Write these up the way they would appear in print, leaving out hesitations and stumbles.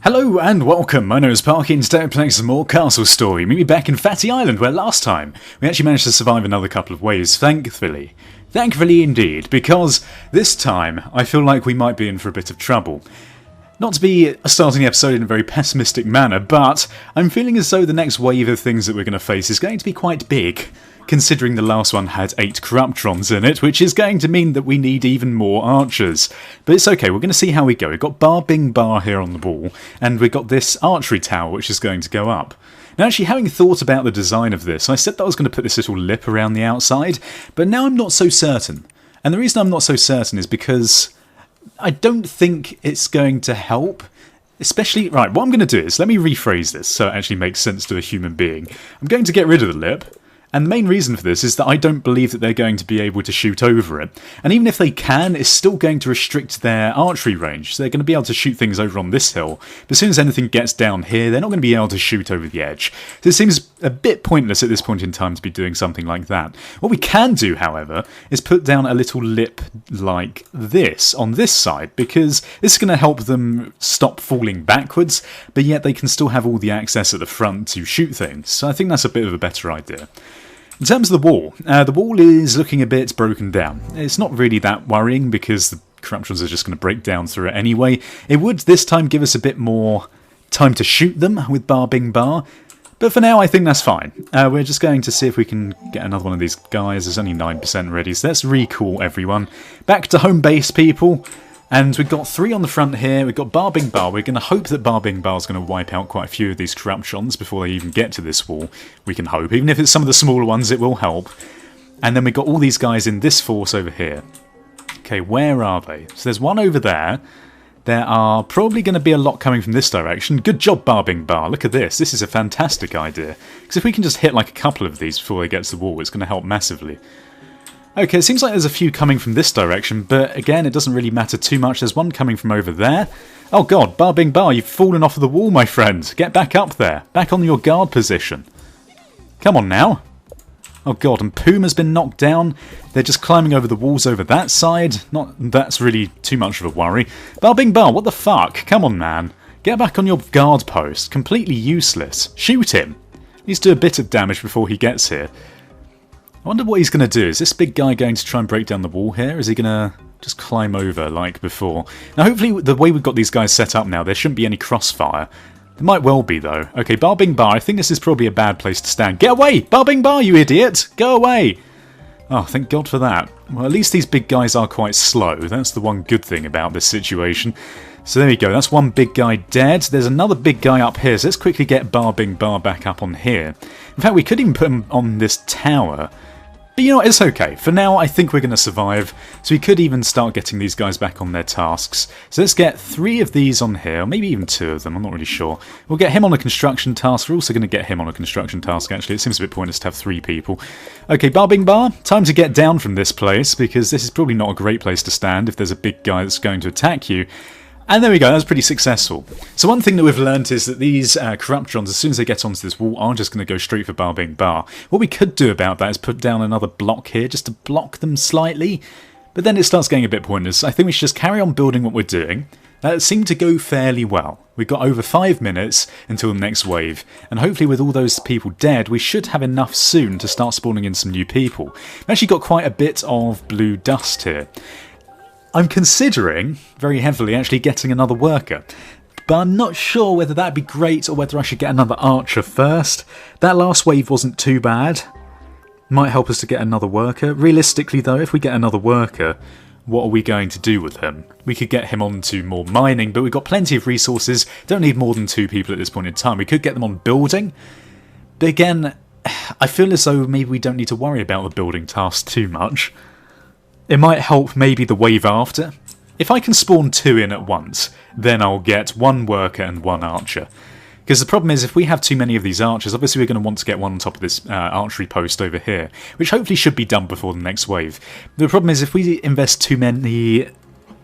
Hello and welcome, my name is Parky and today I'm playing some more Castle Story. Meet me back in Fatty Island where last time we actually managed to survive another couple of waves, thankfully. Thankfully indeed, because this time I feel like we might be in for a bit of trouble. Not to be starting the episode in a very pessimistic manner, but I'm feeling as though the next wave of things that we're going to face is going to be quite big, considering the last one had 8 corruptrons in it, which is going to mean that we need even more archers. But it's okay, we're going to see how we go. We've got Bar Bing Bar here on the wall, and we've got this archery tower which is going to go up. Now actually, having thought about the design of this, I said that I was going to put this little lip around the outside, but now I'm not so certain. And the reason I'm not so certain is because I don't think it's going to help. Especially, right, what I'm going to do is, let me rephrase this so it actually makes sense to a human being. I'm going to get rid of the lip. And the main reason for this is that I don't believe that they're going to be able to shoot over it. And even if they can, it's still going to restrict their archery range. So they're going to be able to shoot things over on this hill. But as soon as anything gets down here, they're not going to be able to shoot over the edge. So it seems a bit pointless at this point in time to be doing something like that. What we can do, however, is put down a little lip like this on this side. Because this is going to help them stop falling backwards. But yet they can still have all the access at the front to shoot things. So I think that's a bit of a better idea. In terms of the wall is looking a bit broken down. It's not really that worrying because the corruptrons are just going to break down through it anyway. It would this time give us a bit more time to shoot them with Bar Bing Bar. But for now, I think that's fine. We're just going to see if we can get another one of these guys. There's only 9% ready, so let's recall everyone. Back to home base, people. And we've got 3 on the front here. We've got Bar Bing Bar. We're going to hope that Bar Bing Bar is going to wipe out quite a few of these corruptrons before they even get to this wall. We can hope. Even if it's some of the smaller ones, it will help. And then we've got all these guys in this force over here. Okay, where are they? So there's one over there. There are probably going to be a lot coming from this direction. Good job, Bar Bing Bar. Look at this. This is a fantastic idea. Because if we can just hit like a couple of these before they get to the wall, it's going to help massively. Okay, it seems like there's a few coming from this direction, but again, it doesn't really matter too much. There's one coming from over there. Oh god, Bar Bing Bar, you've fallen off of the wall, my friend. Get back up there. Back on your guard position. Come on now. Oh god, and Puma's been knocked down. They're just climbing over the walls over that side. That's really too much of a worry. Bar Bing Bar, what the fuck? Come on, man. Get back on your guard post. Completely useless. Shoot him. He needs to do a bit of damage before he gets here. I wonder what he's going to do. Is this big guy going to try and break down the wall here? Is he going to just climb over like before? Now, hopefully, the way we've got these guys set up now, there shouldn't be any crossfire. There might well be, though. Okay, Bar Bing Bar, I think this is probably a bad place to stand. Get away! Bar Bing Bar, you idiot! Go away! Oh, thank God for that. Well, at least these big guys are quite slow. That's the one good thing about this situation. So there we go, that's one big guy dead. There's another big guy up here, so let's quickly get Bar Bing Bar back up on here. In fact, we could even put him on this tower. But you know what, it's okay. For now, I think we're going to survive. So we could even start getting these guys back on their tasks. So let's get 3 of these on here, or maybe even 2 of them, I'm not really sure. We'll get him on a construction task. We're also going to get him on a construction task, actually. It seems a bit pointless to have 3 people. Okay, Bar Bing Bar, time to get down from this place, because this is probably not a great place to stand if there's a big guy that's going to attack you. And there we go, that was pretty successful. So one thing that we've learnt is that these corruptrons, as soon as they get onto this wall, are just going to go straight for Bar Bing Bar. What we could do about that is put down another block here, just to block them slightly. But then it starts getting a bit pointless. I think we should just carry on building what we're doing. That seemed to go fairly well. We've got over 5 minutes until the next wave. And hopefully with all those people dead, we should have enough soon to start spawning in some new people. We've actually got quite a bit of blue dust here. I'm considering, very heavily, actually getting another worker. But I'm not sure whether that'd be great or whether I should get another archer first. That last wave wasn't too bad. Might help us to get another worker. Realistically though, if we get another worker, what are we going to do with him? We could get him on to more mining, but we've got plenty of resources. Don't need more than 2 people at this point in time. We could get them on building. But again, I feel as though maybe we don't need to worry about the building task too much. It might help maybe the wave after. If I can spawn 2 in at once, then I'll get 1 worker and 1 archer. Because the problem is, if we have too many of these archers, obviously we're going to want to get one on top of this archery post over here, which hopefully should be done before the next wave. The problem is, if we invest too many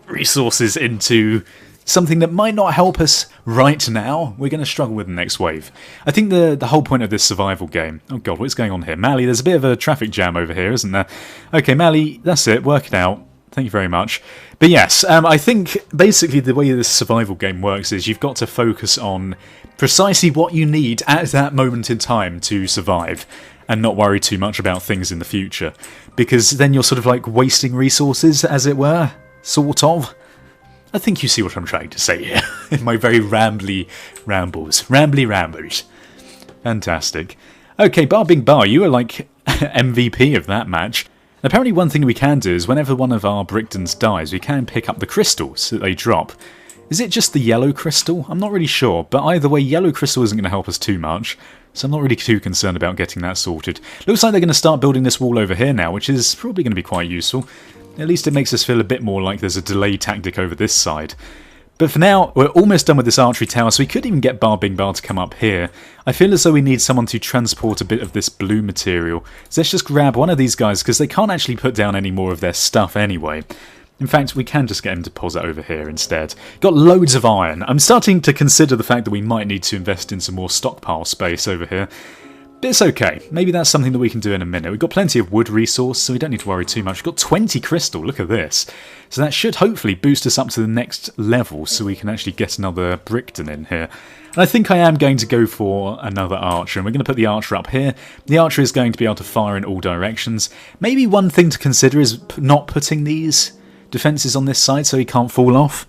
resources into something that might not help us right now, we're going to struggle with the next wave. I think the whole point of this survival game... Oh god, what's going on here? Mally, there's a bit of a traffic jam over here, isn't there? Okay, Mally, that's it, work it out. Thank you very much. But yes, I think basically the way this survival game works is you've got to focus on precisely what you need at that moment in time to survive and not worry too much about things in the future. Because then you're sort of like wasting resources, as it were. Sort of. I think you see what I'm trying to say here. In my very rambly rambles. Rambly rambles. Fantastic. Okay, Bar Bing Bar, you are like MVP of that match. Apparently one thing we can do is whenever one of our Bricktons dies, we can pick up the crystals that they drop. Is it just the yellow crystal? I'm not really sure, but either way, yellow crystal isn't going to help us too much, so I'm not really too concerned about getting that sorted. Looks like they're going to start building this wall over here now, which is probably going to be quite useful. At least it makes us feel a bit more like there's a delay tactic over this side. But for now, we're almost done with this archery tower, so we could even get Bar Bing Bar to come up here. I feel as though we need someone to transport a bit of this blue material. So let's just grab one of these guys, because they can't actually put down any more of their stuff anyway. In fact, we can just get him to deposit over here instead. Got loads of iron. I'm starting to consider the fact that we might need to invest in some more stockpile space over here. But it's okay. Maybe that's something that we can do in a minute. We've got plenty of wood resource, so we don't need to worry too much. We've got 20 crystal, look at this. So that should hopefully boost us up to the next level, so we can actually get another Brickton in here. And I think I am going to go for another archer, and we're going to put the archer up here. The archer is going to be able to fire in all directions. Maybe one thing to consider is not putting these defences on this side so he can't fall off.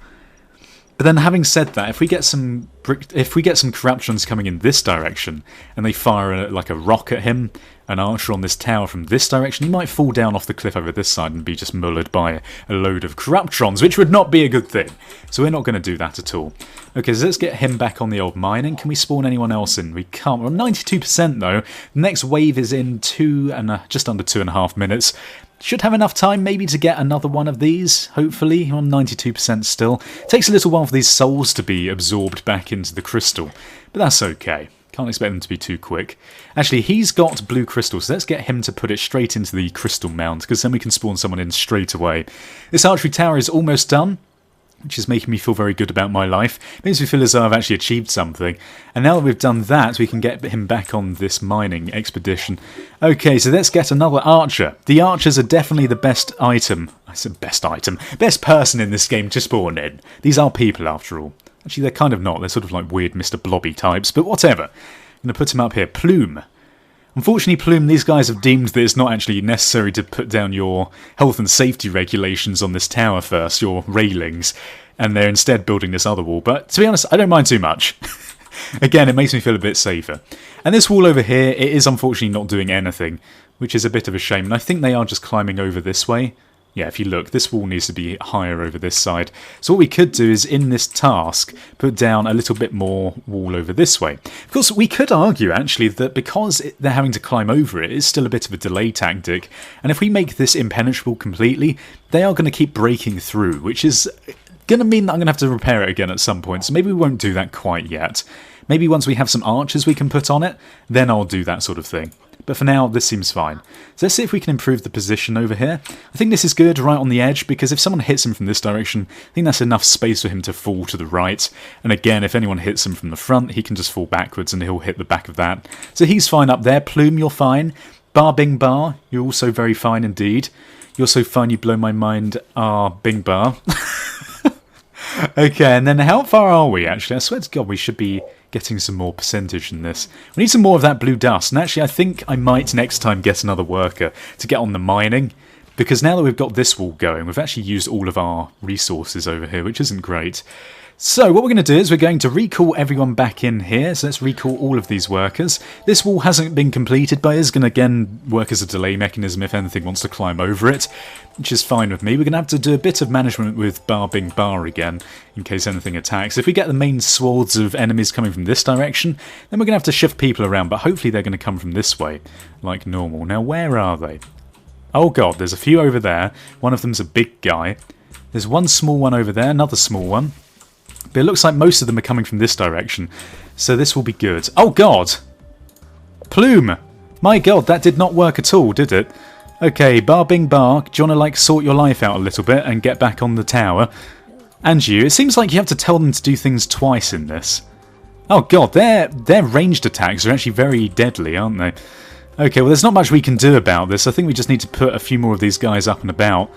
But then having said that, if we get some corruptrons coming in this direction and they fire like a rock at him, an archer on this tower from this direction, he might fall down off the cliff over this side and be just mullered by a load of corruptrons, which would not be a good thing. So we're not going to do that at all. Okay, so let's get him back on the old mining. Can we spawn anyone else in? We can't. We're on 92% though. The next wave is in just under 2.5 minutes. Should have enough time maybe to get another one of these, hopefully. On 92% still. Takes a little while for these souls to be absorbed back into the crystal, but that's okay. Can't expect them to be too quick. Actually, he's got blue crystal, so let's get him to put it straight into the crystal mount, because then we can spawn someone in straight away. This archery tower is almost done, which is making me feel very good about my life. It makes me feel as though I've actually achieved something. And now that we've done that, we can get him back on this mining expedition. Okay, so let's get another archer. The archers are definitely the best item. I said best item. Best person in this game to spawn in. These are people, after all. Actually, they're kind of not. They're sort of like weird Mr. Blobby types, but whatever. I'm going to put him up here. Plume. Unfortunately, Plume, these guys have deemed that it's not actually necessary to put down your health and safety regulations on this tower first, your railings, and they're instead building this other wall. But to be honest, I don't mind too much. Again, it makes me feel a bit safer. And this wall over here, it is unfortunately not doing anything, which is a bit of a shame. And I think they are just climbing over this way. Yeah, if you look, this wall needs to be higher over this side. So what we could do is, in this task, put down a little bit more wall over this way. Of course, we could argue, actually, that because they're having to climb over it, it's still a bit of a delay tactic. And if we make this impenetrable completely, they are going to keep breaking through, which is going to mean that I'm going to have to repair it again at some point. So maybe we won't do that quite yet. Maybe once we have some archers we can put on it, then I'll do that sort of thing. But for now, this seems fine. So let's see if we can improve the position over here. I think this is good right on the edge, because if someone hits him from this direction, I think that's enough space for him to fall to the right. And again, if anyone hits him from the front, he can just fall backwards and he'll hit the back of that. So he's fine up there. Plume, you're fine. Bar Bing Bar, you're also very fine indeed. You're so fine you blow my mind. Ah, Bing Bar. Okay, and then how far are we, actually? I swear to God, we should be getting some more percentage in this. We need some more of that blue dust, and actually I think I might next time get another worker to get on the mining, because now that we've got this wall going, we've actually used all of our resources over here, which isn't great. So what we're going to do is we're going to recall everyone back in here. So let's recall all of these workers. This wall hasn't been completed, but is going to again work as a delay mechanism if anything wants to climb over it, which is fine with me. We're going to have to do a bit of management with Bar Bing Bar again, in case anything attacks. If we get the main swaths of enemies coming from this direction, then we're going to have to shift people around, but hopefully they're going to come from this way, like normal. Now, where are they? Oh god, there's a few over there. One of them's a big guy. There's one small one over there, another small one. But it looks like most of them are coming from this direction, so this will be good. Oh god! Plume! My god, that did not work at all, did it? Okay, Bar Bing Bar, do you want to like sort your life out a little bit and get back on the tower? And you, it seems like you have to tell them to do things twice in this. Oh god, their ranged attacks are actually very deadly, aren't they? Okay, well there's not much we can do about this. I think we just need to put a few more of these guys up and about.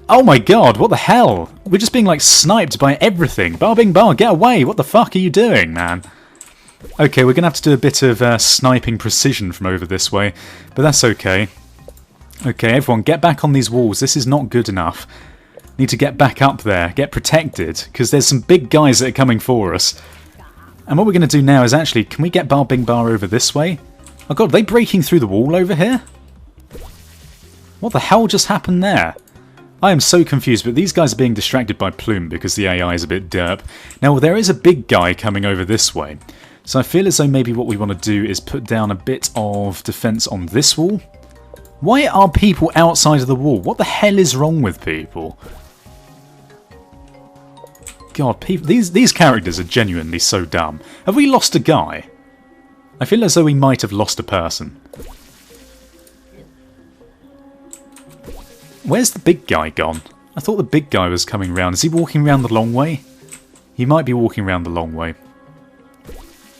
Oh my god, what the hell? We're just being like sniped by everything. Bar bing bar, get away! What the fuck are you doing, man? Okay, we're gonna have to do a bit of sniping precision from over this way, but that's okay. Okay, everyone, get back on these walls. This is not good enough. Need to get back up there, get protected, because there's some big guys that are coming for us. And what we're going to do now is actually, can we get Bar Bing Bar over this way? Oh god, are they breaking through the wall over here? What the hell just happened there? I am so confused, but these guys are being distracted by Plume because the AI is a bit derp. Now, there is a big guy coming over this way. So I feel as though maybe what we want to do is put down a bit of defense on this wall. Why are people outside of the wall? What the hell is wrong with people? God, people, these characters are genuinely so dumb. Have we lost a guy? I feel as though we might have lost a person. Where's the big guy gone? I thought the big guy was coming round. Is he walking round the long way? He might be walking round the long way.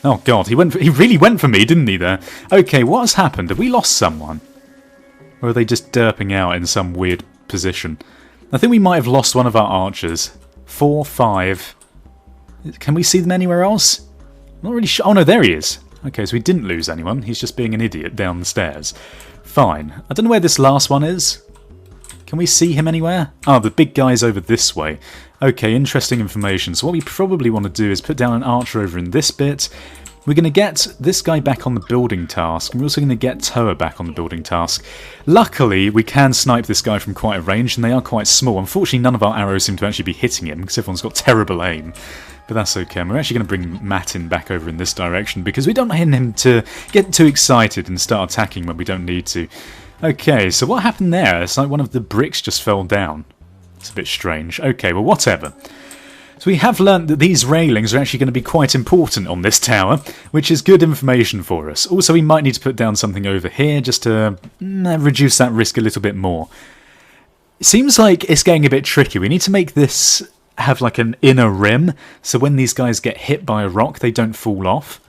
Oh god, he really went for me, didn't he there? Okay, what has happened? Have we lost someone? Or are they just derping out in some weird position? I think we might have lost one of our archers. 4, 5. Can we see them anywhere else? I'm not really sure. Oh no, there he is. Okay, so we didn't lose anyone. He's just being an idiot down the stairs. Fine. I don't know where this last one is. Can we see him anywhere? Oh, the big guy's over this way. Okay, interesting information. So what we probably want to do is put down an archer over in this bit. We're going to get this guy back on the building task. And we're also going to get Toa back on the building task. Luckily, we can snipe this guy from quite a range, and they are quite small. Unfortunately, none of our arrows seem to actually be hitting him, because everyone's got terrible aim. But that's okay. And we're actually going to bring Matin back over in this direction, because we don't want him to get too excited and start attacking when we don't need to. Okay, so what happened there? It's like one of the bricks just fell down. It's a bit strange. Okay, well, whatever. So we have learnt that these railings are actually going to be quite important on this tower, which is good information for us. Also, we might need to put down something over here just to reduce that risk a little bit more. It seems like it's getting a bit tricky. We need to make this have like an inner rim, so when these guys get hit by a rock, they don't fall off.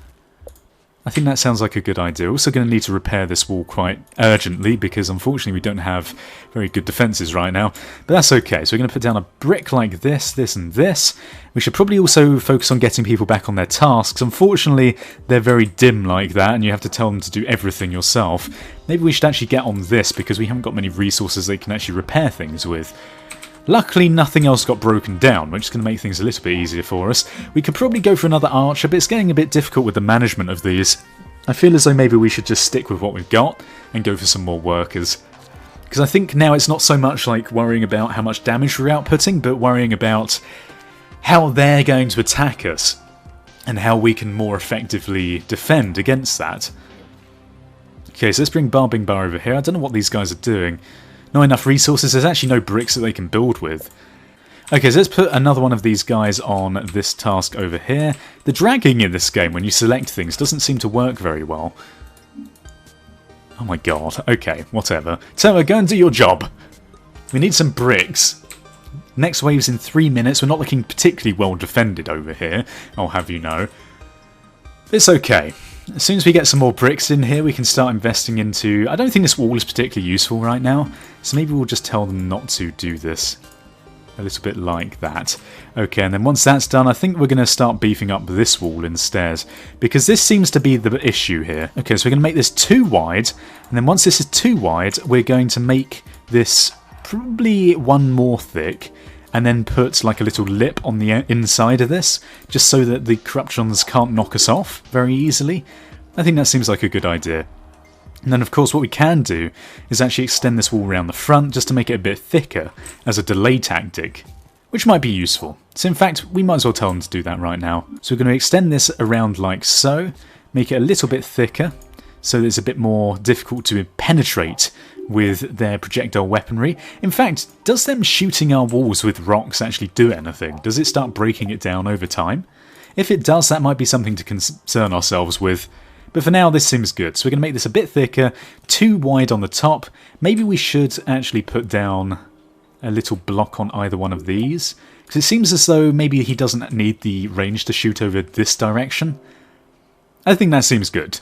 I think that sounds like a good idea. Also going to need to repair this wall quite urgently because unfortunately we don't have very good defences right now. But that's okay. So we're going to put down a brick like this, this and this. We should probably also focus on getting people back on their tasks. Unfortunately, they're very dim like that and you have to tell them to do everything yourself. Maybe we should actually get on this because we haven't got many resources they can actually repair things with. Luckily, nothing else got broken down, which is going to make things a little bit easier for us. We could probably go for another archer, but it's getting a bit difficult with the management of these. I feel as though maybe we should just stick with what we've got and go for some more workers. Because I think now it's not so much like worrying about how much damage we're outputting, but worrying about how they're going to attack us and how we can more effectively defend against that. Okay, so let's bring Bar Bing Bar over here. I don't know what these guys are doing. Not enough resources. There's actually no bricks that they can build with. Okay, so let's put another one of these guys on this task over here. The dragging in this game when you select things doesn't seem to work very well. Oh my god. Okay, whatever. So go and do your job. We need some bricks. Next wave's in 3 minutes. We're not looking particularly well defended over here, I'll have you know. It's okay. As soon as we get some more bricks in here, we can start investing into... I don't think this wall is particularly useful right now, so maybe we'll just tell them not to do this. A little bit like that. Okay, and then once that's done, I think we're going to start beefing up this wall instead, because this seems to be the issue here. Okay, so we're going to make this too wide, and then once this is too wide, we're going to make this probably one more thick, and then put like a little lip on the inside of this, just so that the corruptrons can't knock us off very easily. I think that seems like a good idea. And then of course what we can do is actually extend this wall around the front just to make it a bit thicker as a delay tactic, which might be useful. So in fact, we might as well tell them to do that right now. So we're going to extend this around like so, make it a little bit thicker, so that it's a bit more difficult to penetrate with their projectile weaponry. In fact, does them shooting our walls with rocks actually do anything? Does it start breaking it down over time? If it does, that might be something to concern ourselves with. But for now, this seems good. So we're going to make this a bit thicker, too wide on the top. Maybe we should actually put down a little block on either one of these, because it seems as though maybe he doesn't need the range to shoot over this direction. I think that seems good.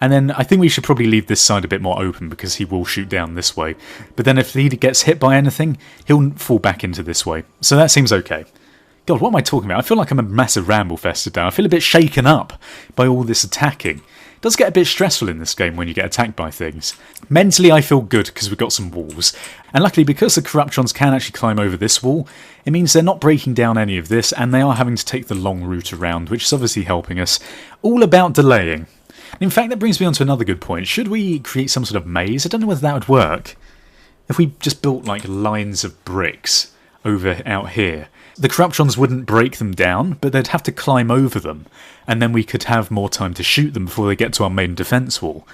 And then I think we should probably leave this side a bit more open because he will shoot down this way. But then if he gets hit by anything, he'll fall back into this way. So that seems okay. God, what am I talking about? I feel like I'm a massive ramble fest today. I feel a bit shaken up by all this attacking. It does get a bit stressful in this game when you get attacked by things. Mentally, I feel good because we've got some walls. And luckily, because the corruptrons can actually climb over this wall, it means they're not breaking down any of this, and they are having to take the long route around, which is obviously helping us. All about delaying. In fact, that brings me on to another good point. Should we create some sort of maze? I don't know whether that would work. If we just built like lines of bricks over out here, the corruptrons wouldn't break them down, but they'd have to climb over them, and then we could have more time to shoot them before they get to our main defense wall.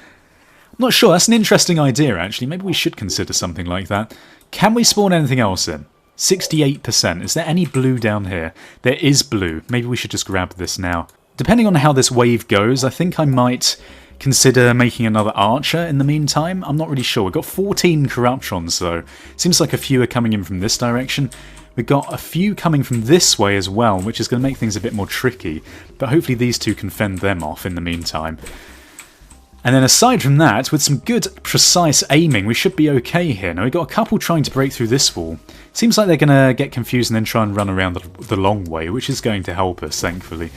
I'm not sure, that's an interesting idea actually. Maybe we should consider something like that. Can we spawn anything else in? 68%. Is there any blue down here? There is blue. Maybe we should just grab this now. Depending on how this wave goes, I think I might consider making another archer in the meantime. I'm not really sure. We've got 14 corruptrons though. Seems like a few are coming in from this direction. We've got a few coming from this way as well, which is going to make things a bit more tricky. But hopefully these two can fend them off in the meantime. And then aside from that, with some good, precise aiming, we should be okay here. Now we've got a couple trying to break through this wall. Seems like they're going to get confused and then try and run around the long way, which is going to help us, thankfully.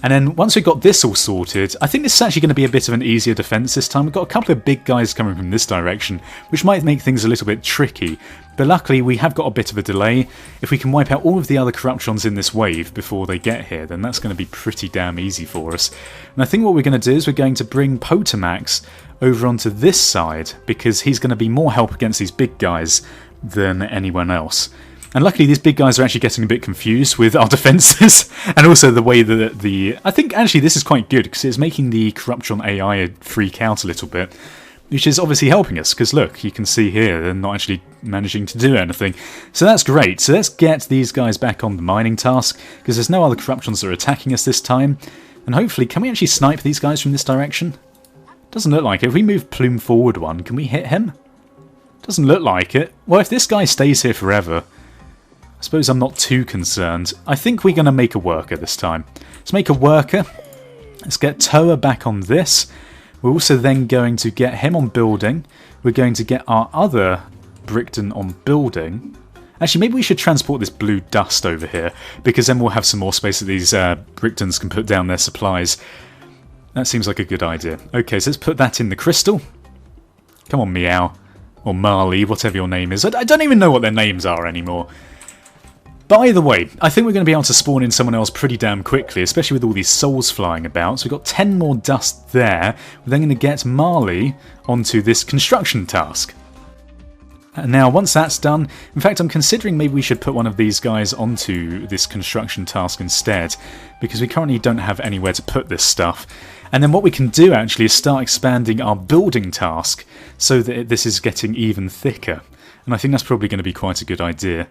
And then once we've got this all sorted, I think this is actually going to be a bit of an easier defense this time. We've got a couple of big guys coming from this direction, which might make things a little bit tricky. But luckily we have got a bit of a delay. If we can wipe out all of the other corruptrons in this wave before they get here, then that's going to be pretty damn easy for us. And I think what we're going to do is we're going to bring Potamax over onto this side, because he's going to be more help against these big guys than anyone else. And luckily these big guys are actually getting a bit confused with our defences, and also the way that I think actually this is quite good, because it's making the Corruptron AI freak out a little bit, which is obviously helping us, because look, you can see here they're not actually managing to do anything. So that's great. So let's get these guys back on the mining task, because there's no other Corruptrons that are attacking us this time. And hopefully, can we actually snipe these guys from this direction? Doesn't look like it. If we move Plume forward one, can we hit him? Doesn't look like it. Well, if this guy stays here forever, I suppose I'm not too concerned. I think we're going to make a worker this time. Let's make a worker. Let's get Toa back on this. We're also then going to get him on building. We're going to get our other Brickton on building. Actually, maybe we should transport this blue dust over here, because then we'll have some more space that these Bricktons can put down their supplies. That seems like a good idea. Okay, so let's put that in the crystal. Come on, Meow. Or Marley, whatever your name is. I don't even know what their names are anymore. By the way, I think we're going to be able to spawn in someone else pretty damn quickly, especially with all these souls flying about. So we've got 10 more dust there. We're then going to get Marley onto this construction task. And now, once that's done, in fact, I'm considering maybe we should put one of these guys onto this construction task instead, because we currently don't have anywhere to put this stuff. And then what we can do actually is start expanding our building task so that this is getting even thicker. And I think that's probably going to be quite a good idea.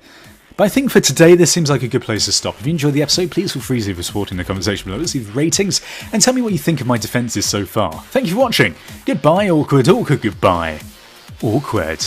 But I think for today, this seems like a good place to stop. If you enjoyed the episode, please feel free to leave a support in the comment section below. Let's leave ratings and tell me what you think of my defences so far. Thank you for watching. Goodbye, awkward, awkward, goodbye. Awkward.